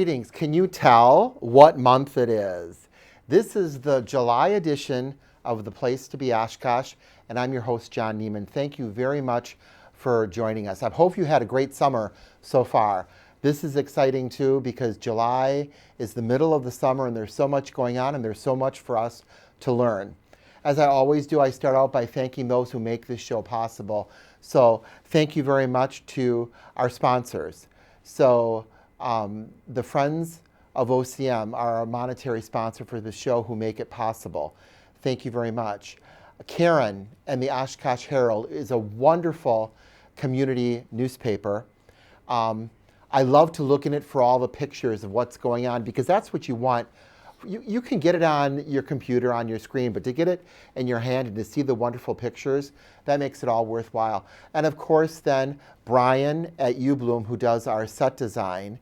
Greetings. Can you tell what month it is? This is the July edition of The Place to Be Oshkosh, and I'm your host, John Neiman. Thank you very much for joining us. I hope you had a great summer so far. This is exciting too because July is the middle of the summer and there's so much going on and there's so much for us to learn. As I always do, I start out by thanking those who make this show possible. So thank you very much to our sponsors. So the Friends of OCM are our monetary sponsor for the show who make it possible. Thank you very much. Karen and the Oshkosh Herald is a wonderful community newspaper. I love to look in it for all the pictures of what's going on because that's what you want. You can get it on your computer, on your screen, but to get it in your hand and to see the wonderful pictures, that makes it all worthwhile. And of course then, Brian at UBloom, who does our set design.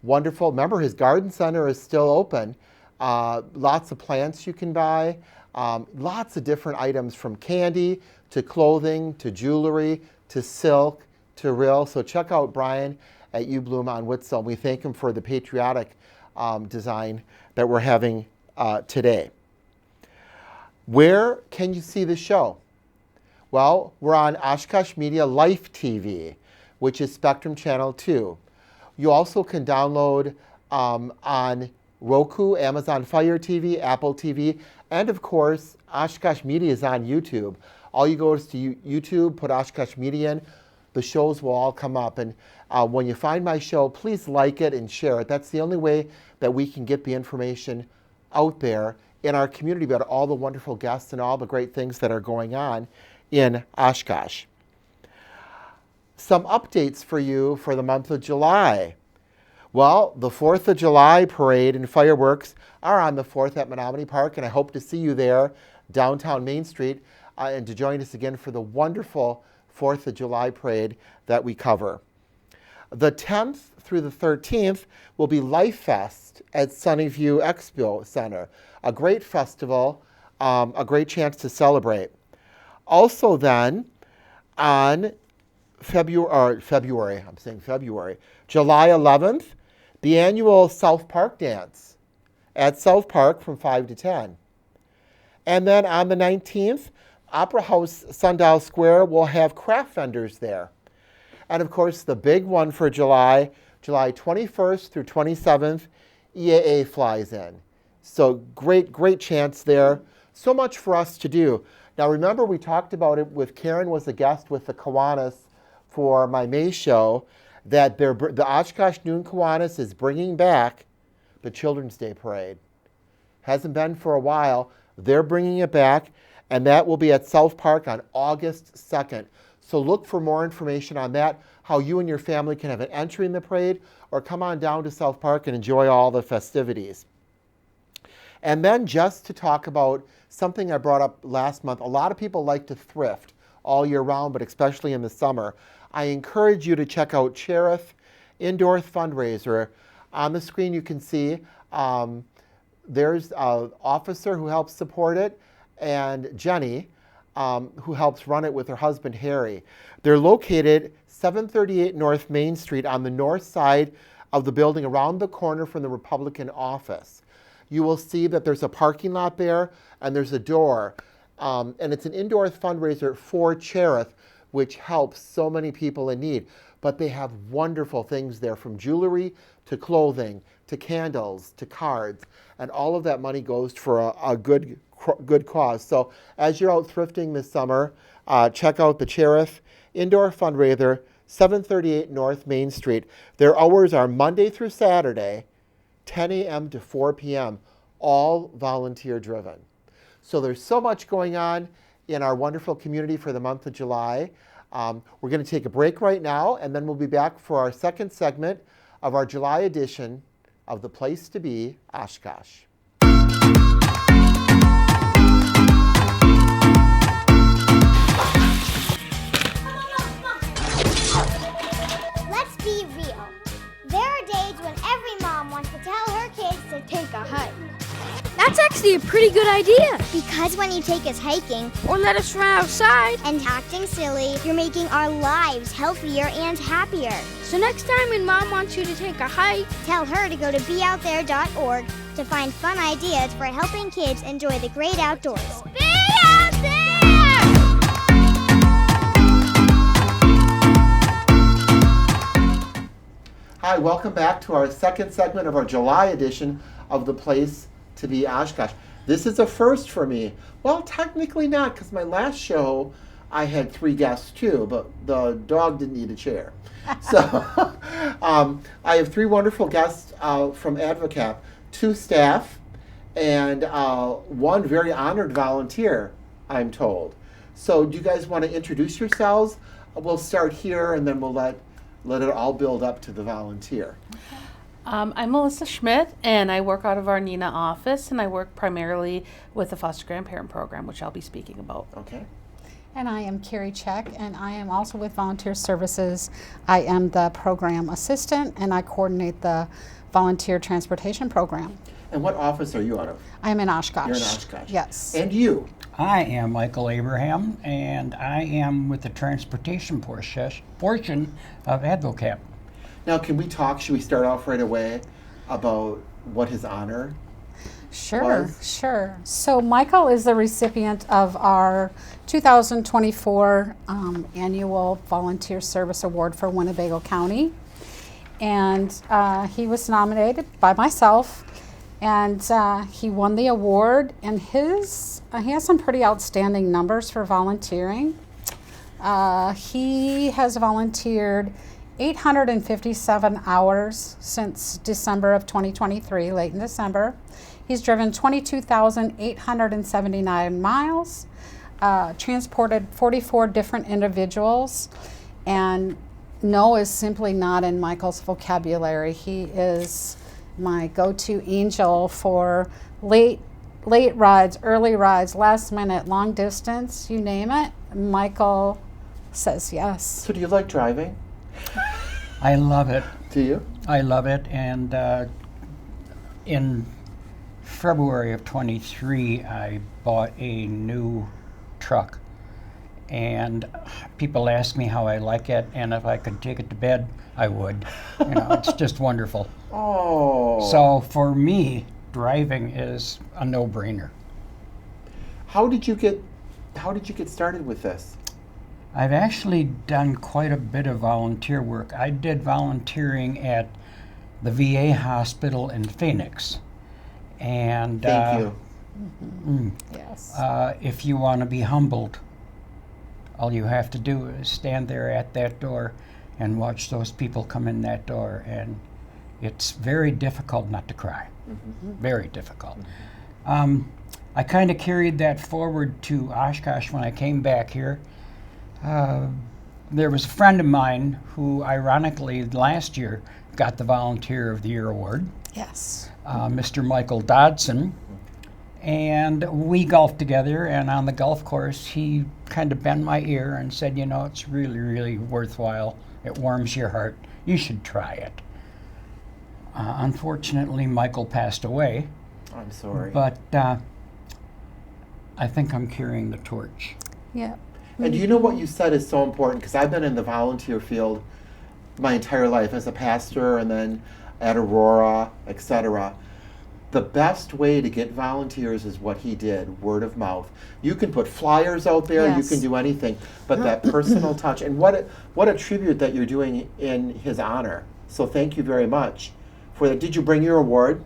Wonderful. Remember, his garden center is still open. Lots of plants you can buy. Lots of different items from candy to clothing to jewelry to silk to rill. So check out Brian at UBloom on Witzel. We thank him for the patriotic design that we're having today. Where can you see the show? Well, we're on Oshkosh Media Life TV, which is Spectrum Channel 2. You also can download on Roku, Amazon Fire TV, Apple TV, and of course, Oshkosh Media is on YouTube. All you go is to YouTube, put Oshkosh Media in, the shows will all come up. And when you find my show, please like it and share it. That's the only way that we can get the information out there in our community about all the wonderful guests and all the great things that are going on in Oshkosh. Some updates for you for the month of July. Well, the 4th of July parade and fireworks are on the 4th at Menominee Park, and I hope to see you there downtown Main Street and to join us again for the wonderful 4th of July parade that we cover. The 10th through the 13th will be Life Fest at Sunnyview Expo Center, a great festival, a great chance to celebrate. Also then, on July 11th, the annual South Park Dance at South Park from 5 to 10. And then on the 19th, Opera House Sundial Square will have craft vendors there. And of course, the big one for July 21st through 27th, EAA flies in. So great chance there. So much for us to do. Now remember, we talked about it with Karen was a guest with the Kiwanis for my May show, that the Oshkosh Noon Kiwanis is bringing back the Children's Day Parade. Hasn't been for a while. They're bringing it back, and that will be at South Park on August 2nd. So look for more information on that, how you and your family can have an entry in the parade, or come on down to South Park and enjoy all the festivities. And then just to talk about something I brought up last month, a lot of people like to thrift all year round, but especially in the summer. I encourage you to check out Cherith Indoor Fundraiser. On the screen you can see there's an officer who helps support it, and Jenny, who helps run it with her husband Harry. They're located 738 North Main Street on the north side of the building around the corner from the Republican office. You will see that there's a parking lot there and there's a door. And it's an indoor fundraiser for Cherith, which helps so many people in need. But they have wonderful things there, from jewelry to clothing to candles to cards. And all of that money goes for a good cause. So as you're out thrifting this summer, check out the Cherith Indoor Fundraiser, 738 North Main Street. Their hours are Monday through Saturday, 10 a.m. to 4 p.m., all volunteer driven. So there's so much going on in our wonderful community for the month of July. We're going to take a break right now, and then we'll be back for our second segment of our July edition of The Place to Be, Oshkosh. Let's be real. There are days when every mom wants to tell her kids to take a hike. That's actually a pretty pretty good idea. Because when you take us hiking Or let us run outside. and acting silly, you're making our lives healthier and happier. So next time when Mom wants you to take a hike, Tell her to go to beoutthere.org to find fun ideas for helping kids enjoy the great outdoors. Be out there! Hi, welcome back to our second segment of our July edition of The Place to Be Oshkosh. This is a first for me. Well, technically not, because my last show I had 3 guests too, but the dog didn't need a chair. So I have 3 wonderful guests from ADVOCAP, 2 staff, and 1 very honored volunteer, I'm told. So do you guys want to introduce yourselves? We'll start here and then we'll let it all build up to the volunteer. I'm Melissa Schmidt, and I work out of our Neenah office, and I work primarily with the foster grandparent program, which I'll be speaking about. Okay. And I am Carrie Check, and I am also with Volunteer Services. I am the program assistant, and I coordinate the volunteer transportation program. And what office are you out of? I am in Oshkosh. You're in Oshkosh. Yes. And you? I am Michael Abraham, and I am with the transportation portion of ADVOCAP. Now, can we talk? Should we start off right away about what his honor Sure, was? sure. So Michael is the recipient of our 2024 annual Volunteer Service Award for Winnebago County. And he was nominated by myself, and he won the award. And he has some pretty outstanding numbers for volunteering. He has volunteered 857 hours since December of 2023, late in December. He's driven 22,879 miles, transported 44 different individuals, and no is simply not in Michael's vocabulary. He is my go-to angel for late rides, early rides, last minute, long distance, you name it. Michael says yes. So do you like driving? I love it. Do you? I love it, and in February of 23, I bought a new truck, and people ask me how I like it, and if I could take it to bed, I would. It's just wonderful. Oh. So for me, driving is a no-brainer. How did you get started with this? I've actually done quite a bit of volunteer work. I did volunteering at the VA hospital in Phoenix. And Thank you. Yes. if you want to be humbled, all you have to do is stand there at that door and watch those people come in that door. And it's very difficult not to cry. Very difficult. I kind of carried that forward to Oshkosh when I came back here. There was a friend of mine who, ironically, last year got the Volunteer of the Year award, Yes. Mr. Michael Dodson, and we golfed together, and on the golf course, he kind of bent my ear and said, it's really, really worthwhile. It warms your heart. You should try it. Unfortunately, Michael passed away, I'm sorry. but I think I'm carrying the torch. Yeah. And do you know what you said is so important? Because I've been in the volunteer field my entire life as a pastor and then at Aurora, etc. The best way to get volunteers is what he did, word of mouth. You can put flyers out there, Yes. you can do anything, but that personal touch, and what a tribute that you're doing in his honor. So thank you very much for that. Did you bring your award?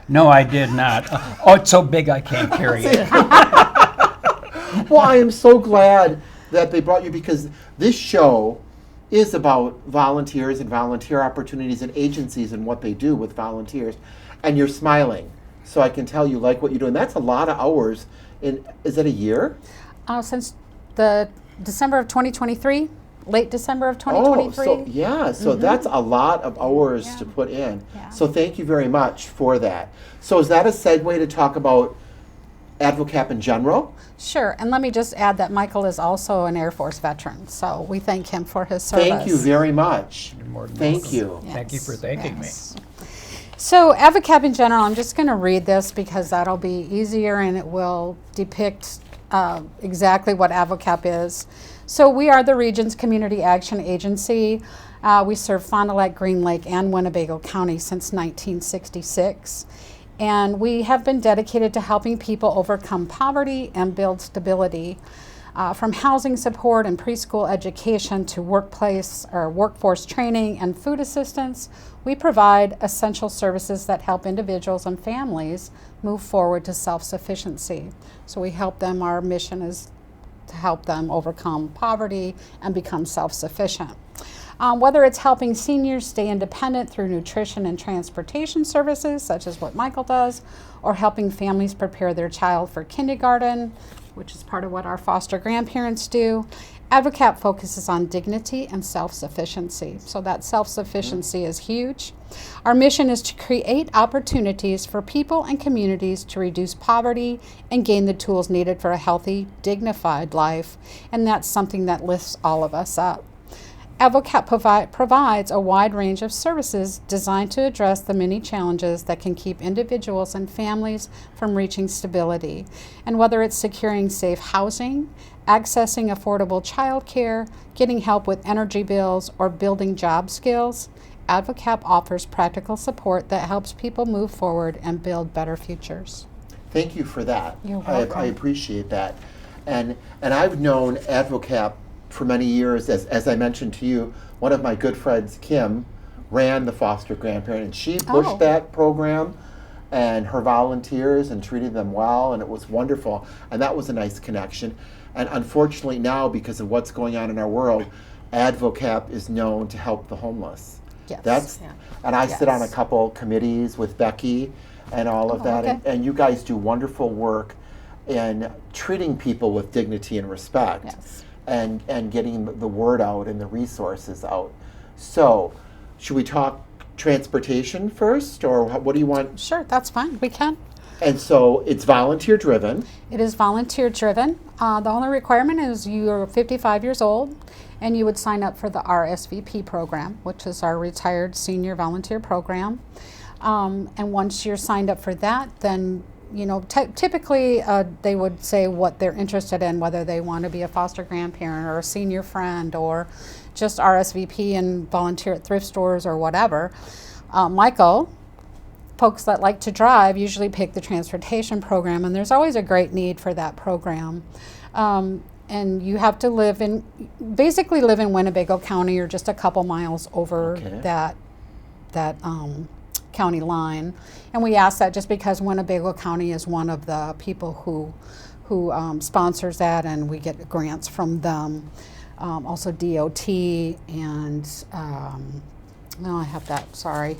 No, I did not. Oh, it's so big I can't carry it. Well, I am so glad that they brought you, because this show is about volunteers and volunteer opportunities and agencies and what they do with volunteers. And you're smiling, so I can tell you like what you do. And that's a lot of hours. Is it a year? Since the December of 2023, late December of 2023. Oh, so that's a lot of hours Yeah. to put in. Yeah. So thank you very much for that. So is that a segue to talk about ADVOCAP in general? Sure, and let me just add that Michael is also an Air Force veteran, so we thank him for his service. Thank you very much. You're more than Thank welcome. you. Thank you for thanking me. So ADVOCAP in general, I'm just going to read this because that'll be easier and it will depict exactly what ADVOCAP is. So we are the region's community action agency. We serve Fond du Lac, Green Lake, and Winnebago County since 1966. And we have been dedicated to helping people overcome poverty and build stability. From housing support and preschool education to workplace or workforce training and food assistance, we provide essential services that help individuals and families move forward to self-sufficiency. So we help them, our mission is to help them overcome poverty and become self-sufficient. Whether it's helping seniors stay independent through nutrition and transportation services, such as what Michael does, or helping families prepare their child for kindergarten, which is part of what our foster grandparents do. ADVOCAP focuses on dignity and self-sufficiency. So that self-sufficiency is huge. Our mission is to create opportunities for people and communities to reduce poverty and gain the tools needed for a healthy, dignified life. And that's something that lifts all of us up. ADVOCAP provides a wide range of services designed to address the many challenges that can keep individuals and families from reaching stability. And whether it's securing safe housing, accessing affordable child care, getting help with energy bills, or building job skills, ADVOCAP offers practical support that helps people move forward and build better futures. Thank you for that. You're welcome. I appreciate that. And I've known ADVOCAP for many years. As I mentioned to you, one of my good friends, Kim, ran the foster grandparent, and she pushed that program and her volunteers and treated them well, and it was wonderful. And that was a nice connection. And unfortunately now, because of what's going on in our world, ADVOCAP is known to help the homeless. Yes. And I sit on a couple committees with Becky and all of that, okay. and you guys do wonderful work in treating people with dignity and respect. Yes. And getting the word out and the resources out. So, should we talk transportation first, or what do you want? Sure, that's fine. We can. And so, it's volunteer driven. It is volunteer driven. The only requirement is you're 55 years old and you would sign up for the RSVP program, which is our Retired Senior Volunteer Program. And once you're signed up for that, then typically they would say what they're interested in, whether they want to be a foster grandparent or a senior friend or just RSVP and volunteer at thrift stores or whatever. Michael, folks that like to drive usually pick the transportation program, and there's always a great need for that program. And you have to basically live in Winnebago County or just a couple miles over that county line. And we ask that just because Winnebago County is one of the people who sponsors that, and we get grants from them. Also DOT and, no, I have that, sorry.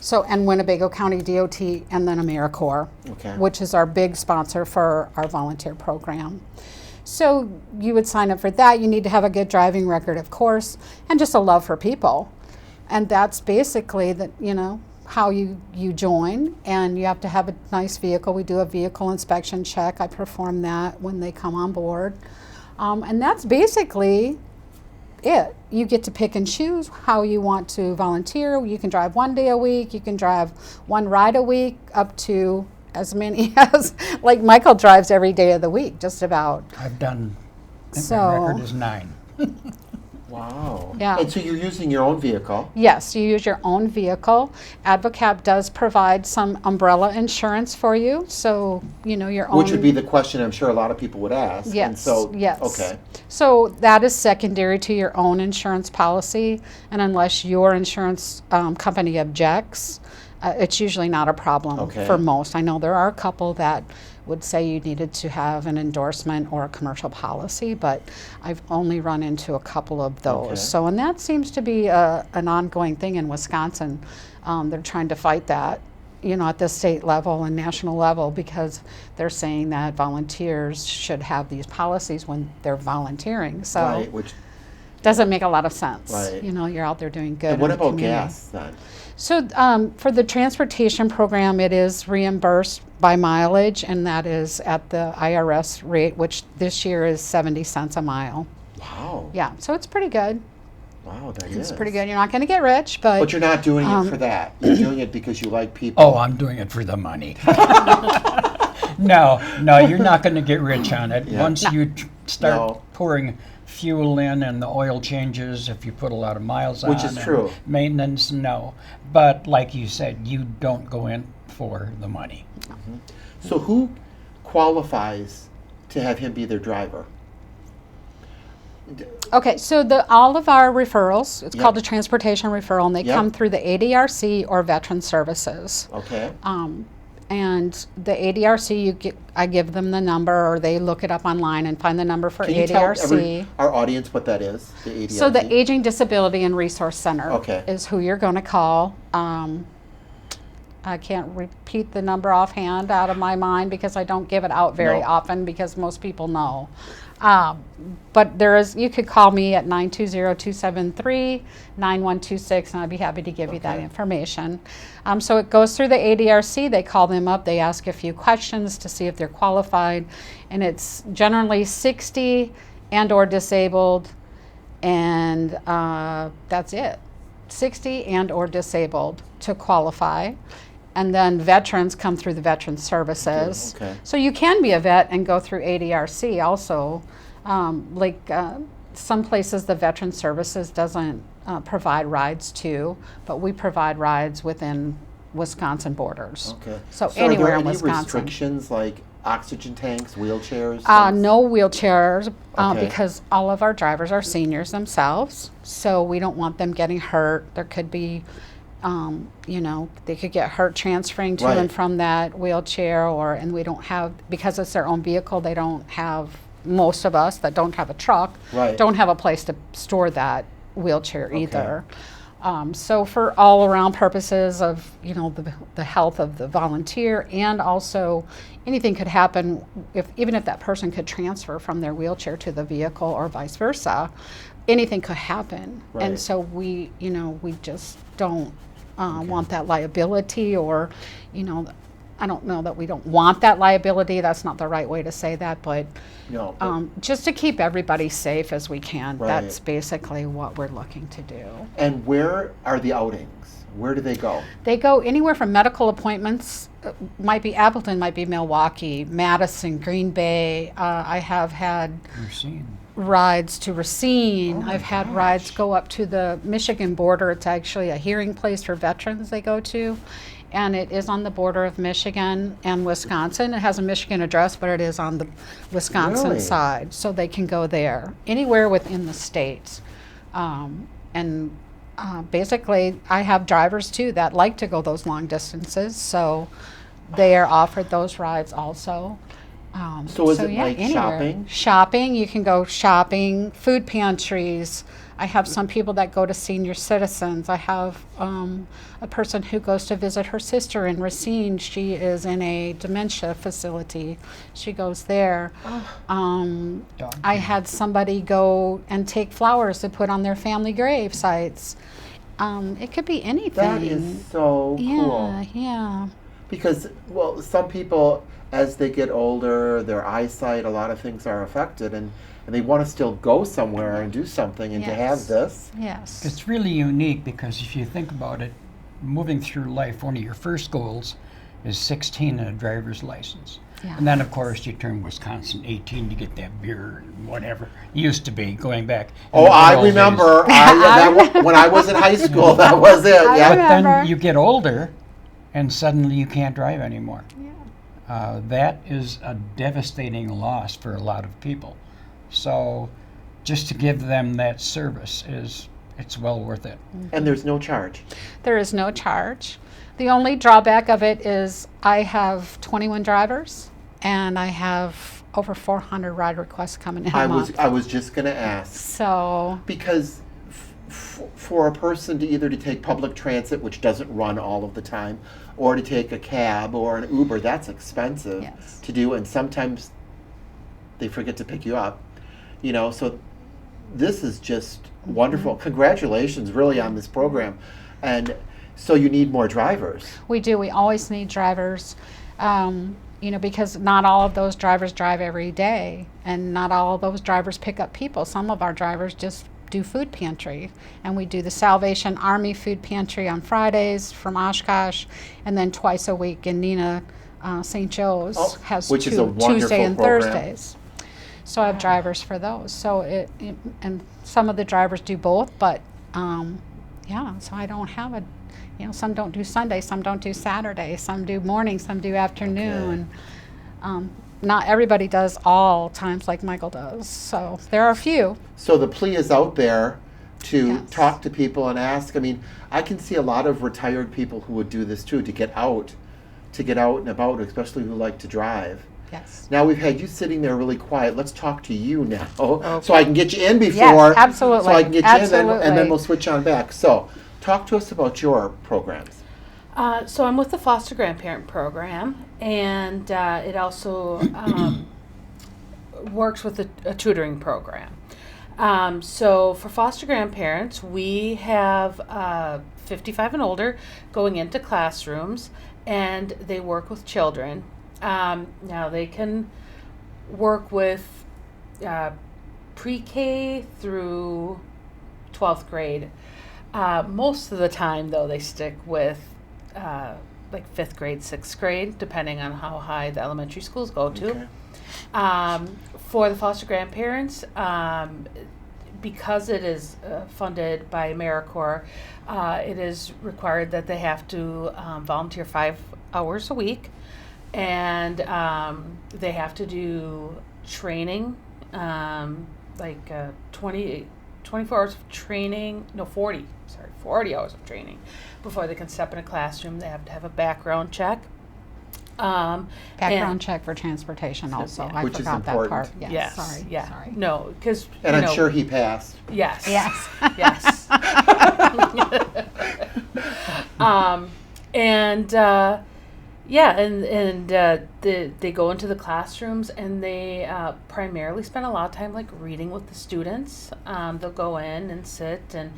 So, and Winnebago County DOT, and then AmeriCorps, which is our big sponsor for our volunteer program. So you would sign up for that. You need to have a good driving record, of course, and just a love for people. And that's basically how you join, and you have to have a nice vehicle. We do a vehicle inspection check. I perform that when they come on board. And that's basically it. You get to pick and choose how you want to volunteer. You can drive 1 day a week. You can drive 1 ride a week, up to as many as, like Michael drives every day of the week, just about. I've done, my record is 9. Wow. Yeah. And so you're using your own vehicle? Yes, you use your own vehicle. ADVOCAP does provide some umbrella insurance for you, so your own. Which would be the question I'm sure a lot of people would ask. Yes. And so, yes. Okay. So that is secondary to your own insurance policy, and unless your insurance company objects, it's usually not a problem for most. I know there are a couple that would say you needed to have an endorsement or a commercial policy, but I've only run into a couple of those. So, and that seems to be an ongoing thing in Wisconsin. They're trying to fight that, at the state level and national level, because they're saying that volunteers should have these policies when they're volunteering. So, right, which doesn't make a lot of sense. Right. You're out there doing good. And what in the about community. gas then? So for the transportation program, it is reimbursed by mileage, and that is at the IRS rate, which this year is 70 cents a mile. Wow. Yeah, so it's pretty good. Wow, that is. It's pretty good. You're not going to get rich, but But you're not doing it for that. You're doing it because you like people. Oh, I'm doing it for the money. No, you're not going to get rich on it. Yeah. Once you start No. pouring fuel in and the oil changes, if you put a lot of miles on Which is and true. Maintenance, no. But like you said, you don't go in for the money. So who qualifies to have him be their driver? okay. So all of our referrals, it's Yep. called a transportation referral, and they Yep. come through the ADRC or Veteran Services. Okay. And the ADRC, I give them the number, or they look it up online and find the number for Can you tell ADRC. our audience what that is? The ADRC? So the Aging Disability and Resource Center Okay. is who you're going to call. I can't repeat the number offhand out of my mind because I don't give it out very No. often because most people know. But you could call me at 920-273-9126 and I'd be happy to give you that Okay. information. So it goes through the ADRC, they call them up, they ask a few questions to see if they're qualified, and it's generally 60 and or disabled, and that's it. 60 and or disabled to qualify. And then veterans come through the Veteran Services. Okay. So you can be a vet and go through ADRC also. Some places the Veteran Services doesn't provide rides to, but we provide rides within Wisconsin borders. Okay. So are anywhere there in any Wisconsin. restrictions like oxygen tanks, wheelchairs? No wheelchairs Okay. because all of our drivers are seniors themselves, so we don't want them getting hurt. There could be, they could get hurt transferring to Right. and from that wheelchair, and we don't have, because it's their own vehicle, they don't have, most of us that don't have a truck, Right. don't have a place to store that wheelchair either. So for all around purposes of, the health of the volunteer, and also anything could happen even if that person could transfer from their wheelchair to the vehicle or vice versa, anything could happen. Right. And so we just don't want that liability, or, I don't know that we don't want that liability. That's not the right way to say that, but No. but- just to keep everybody safe as we can. Right. That's basically what we're looking to do. And where are the outings? Where do they go? They go anywhere from medical appointments, might be Appleton, might be Milwaukee, Madison, Green Bay. I have had You're seeing. rides to Racine. Oh my I've had gosh. rides go up to the Michigan border. It's actually a hearing place for veterans they go to. And it is on the border of Michigan and Wisconsin. It has a Michigan address, but it is on the Wisconsin Really? side. So they can go there, anywhere within the states. Basically, I have drivers too that like to go those long distances. So they are offered those rides also. So is it like anywhere. shopping? Shopping, you can go shopping, food pantries. I have some people that go to senior citizens. I have a person who goes to visit her sister in Racine. She is in a dementia facility. She goes there. I had somebody go and take flowers to put on their family grave sites. It could be anything. That is so cool. Yeah. Because, well, some people, as they get older, their eyesight, a lot of things are affected, and they want to still go somewhere and do something, and to have Yes. this. Yes. It's really unique because if you think about it, moving through life, one of your first goals is 16 and a driver's license. Yeah. And then, of course, you turn Wisconsin 18 to get that beer and whatever. Used to be, going back. in Oh, the I good old days. remember. When I was in high school, that was it. I Yeah. But then remember. you get older, and suddenly you can't drive anymore. That is a devastating loss for a lot of people. So just to give them that service it's well worth it. And there's no charge. There is no charge. The only drawback of it is I have 21 drivers, and I have over 400 ride requests coming in a month. I was just going to ask. So, Because for a person to either to take public transit, which doesn't run all of the time, or to take a cab or an Uber, that's expensive Yes. to do, and sometimes they forget to pick you up. So this is just wonderful. Congratulations, really, on this program. And so you need more drivers. we do. We always need drivers, because not all of those drivers drive every day, and not all of those drivers pick up people. Some of our drivers just do food pantry, and we do the Salvation Army food pantry on Fridays from Oshkosh, and then twice a week in Neenah, St. Joe's has which is a wonderful Tuesday and program. Thursdays. So I have drivers for those. So and some of the drivers do both, but so I don't have a, some don't do Sunday, some don't do Saturday, some do morning, some do afternoon. Not everybody does all times like Michael does. So there are a few. So the plea is out there to Yes. talk to people and ask. I mean, I can see a lot of retired people who would do this too, to get out and about, especially who like to drive. Yes. Now we've had you sitting there really quiet. Let's talk to you now, so I can get you in before. Yes, absolutely. So I can get you in, and then Absolutely. we'll switch on back. So, talk to us about your programs. So I'm with the foster grandparent program, and it also works with a tutoring program. So for foster grandparents, we have 55 and older going into classrooms, and they work with children. Now they can work with pre-K through 12th grade. Most of the time, though, they stick with like 5th grade, 6th grade, depending on how high the elementary schools go to. Okay. For the foster grandparents, because it is funded by AmeriCorps, it is required that they have to volunteer 5 hours a week, and they have to do training, like 24 hours of training, 40 hours of training before they can step in a classroom. They have to have a background check. Background check for transportation also. Yeah. I Which is forgot that important. part. Yes. Yes. Sorry. Yeah. Sorry. No, because And I'm sure he passed. Yes. Yes. Yes. They go into the classrooms, and they primarily spend a lot of time like reading with the students. They'll go in and sit and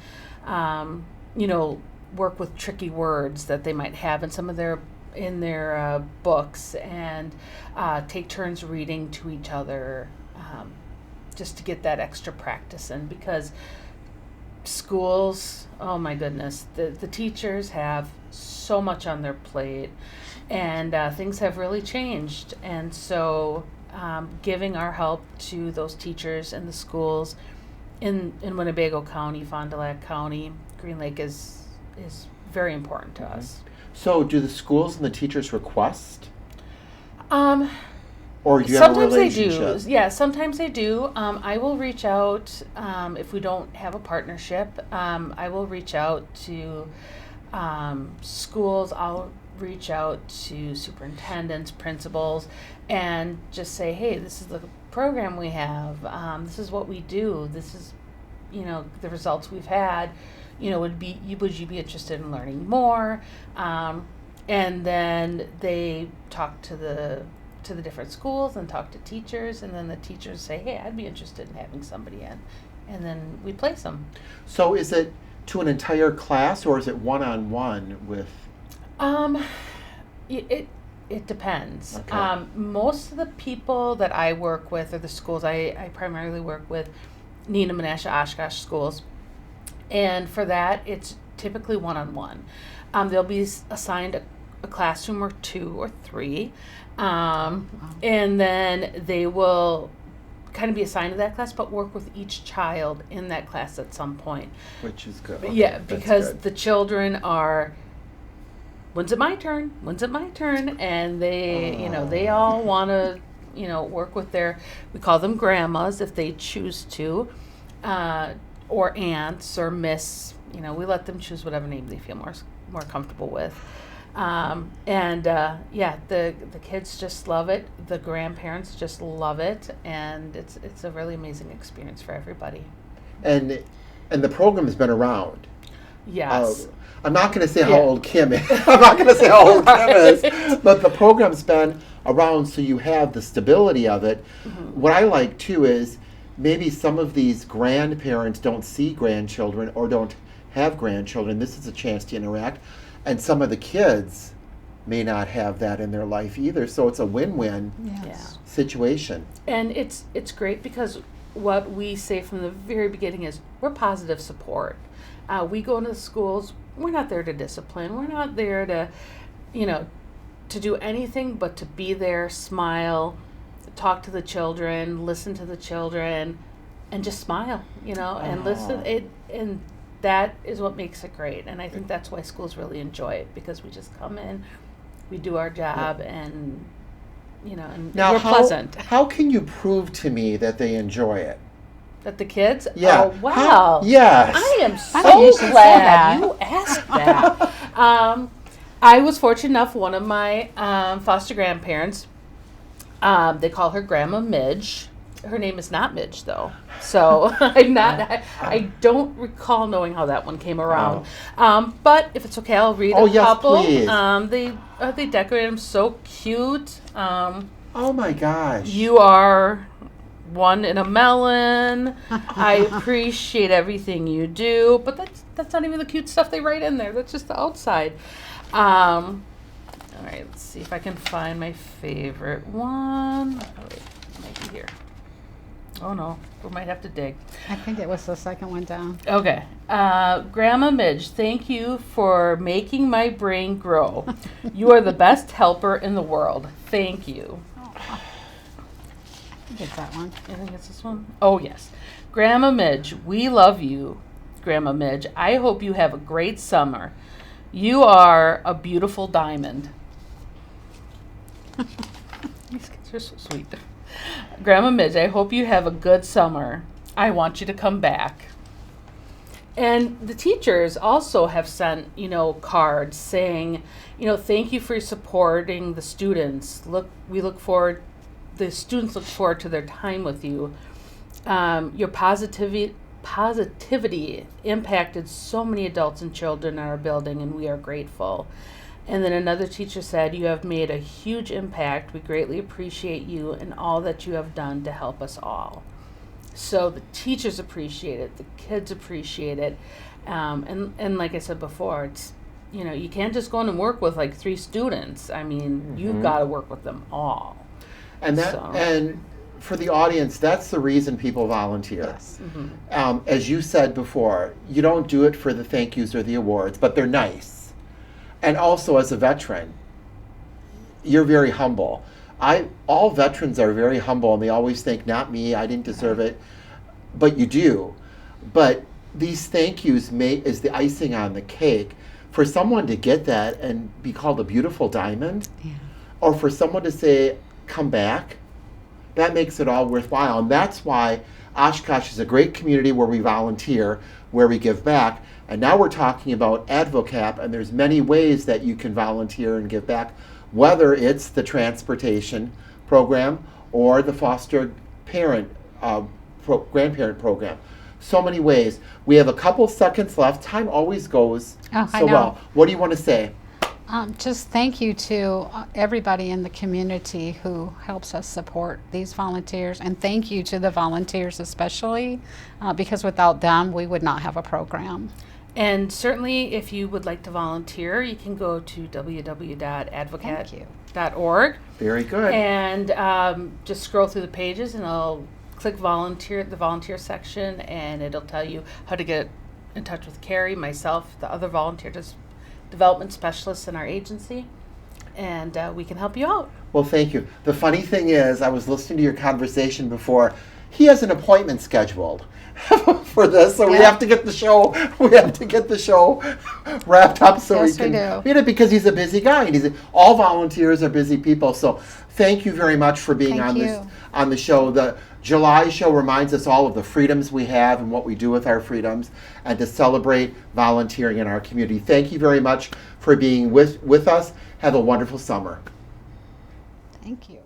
work with tricky words that they might have in some of their books, and take turns reading to each other, just to get that extra practice in, because schools, oh my goodness, the teachers have so much on their plate, and things have really changed. And so giving our help to those teachers in the schools in Winnebago County, Fond du Lac County, Green Lake is very important to us. So, do the schools and the teachers request, Or or do you have a sometimes they relationship? do. Yeah, sometimes they do. I will reach out if we don't have a partnership. I will reach out to schools. I'll reach out to superintendents, principals, and just say, hey, this is the program we have. This is what we do. This is, the results we've had. Would you be interested in learning more? And then they talk to the different schools and talk to teachers, and then the teachers say, hey, I'd be interested in having somebody in, and then we place them. So, is it to an entire class, or is it one-on-one with? It depends. Okay. Most of the people that I work with, or the schools I primarily work with, Neenah, Menasha, Oshkosh schools, and for that it's typically one-on-one. They'll be assigned a classroom or 2 or 3, and then they will kind of be assigned to that class, but work with each child in that class at some point. Which is good. But Okay, yeah, that's because good. the children are, when's it my turn? When's it my turn? And they, they all want to, work with we call them grandmas if they choose to, or aunts or miss. We let them choose whatever name they feel more comfortable with. The kids just love it. The grandparents just love it, and it's a really amazing experience for everybody. And the program has been around. Yes. I'm not going to say how Yeah. old Kim is. I'm not going to say how old Kim is, but the program's been around, so you have the stability of it. Mm-hmm. What I like too is maybe some of these grandparents don't see grandchildren or don't have grandchildren. This is a chance to interact, and some of the kids may not have that in their life either. So it's a win-win Yes. situation. And it's great because what we say from the very beginning is we're positive support. We go into the schools, we're not there to discipline. We're not there to, to do anything but to be there, smile, talk to the children, listen to the children, and just smile, and listen. And that is what makes it great. And I think that's why schools really enjoy it, because we just come in, we do our job, and and Now, we're pleasant. How can you prove to me that they enjoy it? That the kids? Yeah. Oh, wow. Yes. I am I think you so should say glad that. you asked that. I was fortunate enough, one of my foster grandparents, they call her Grandma Midge. Her name is not Midge, though. So I don't recall knowing how that one came around. But if it's okay, I'll read a yes, couple. please. They decorate them so cute. Oh my gosh. You are one in a melon. I appreciate everything you do, but that's not even the cute stuff they write in there. That's just the outside. All right, let's see if I can find my favorite one. Oh, wait, it might be here. Oh no, we might have to dig. I think it was the second one down. Okay. Grandma Midge, thank you for making my brain grow. You are the best helper in the world. Thank you. I think that one. I think it's this one. Oh, yes. Grandma Midge, we love you. Grandma Midge, I hope you have a great summer. You are a beautiful diamond. These kids are so sweet. Grandma Midge, I hope you have a good summer. I want you to come back. And the teachers also have sent, cards saying, thank you for supporting the students. The students look forward to their time with you. Your positivity impacted so many adults and children in our building, and we are grateful. And then another teacher said, you have made a huge impact. We greatly appreciate you and all that you have done to help us all. So the teachers appreciate it, the kids appreciate it. And like I said before, it's, you can't just go in and work with like 3 students. I mean, you've got to work with them all. And and for the audience, that's the reason people volunteer. Yes. As you said before, you don't do it for the thank yous or the awards, but they're nice. And also, as a veteran, you're very humble. All veterans are very humble, and they always think, not me, I didn't deserve it. But you do. But these thank yous is the icing on the cake. For someone to get that and be called a beautiful diamond, or for someone to say, come back, that makes it all worthwhile. And that's why Oshkosh is a great community where we volunteer, where we give back. And now we're talking about ADVOCAP, and there's many ways that you can volunteer and give back, whether it's the transportation program or the foster parent grandparent program. So many ways. We have a couple seconds left. Time always goes I so know. well. What do you want to say? Just thank you to everybody in the community who helps us support these volunteers, and thank you to the volunteers especially, because without them we would not have a program. And certainly, if you would like to volunteer, you can go to www.advocate.org. Very good. And just scroll through the pages, and I'll click volunteer, the volunteer section, and it'll tell you how to get in touch with Carrie, myself, the other volunteer development specialists in our agency, and we can help you out. Well, thank you. The funny thing is, I was listening to your conversation before. He has an appointment scheduled for this, so we have to get the show. We have to get the show wrapped up so Yes, we we can do. read it, because he's a busy guy. And all volunteers are busy people. So thank you very much for being Thank on the show. The July show reminds us all of the freedoms we have and what we do with our freedoms, and to celebrate volunteering in our community. Thank you very much for being with us. Have a wonderful summer. Thank you.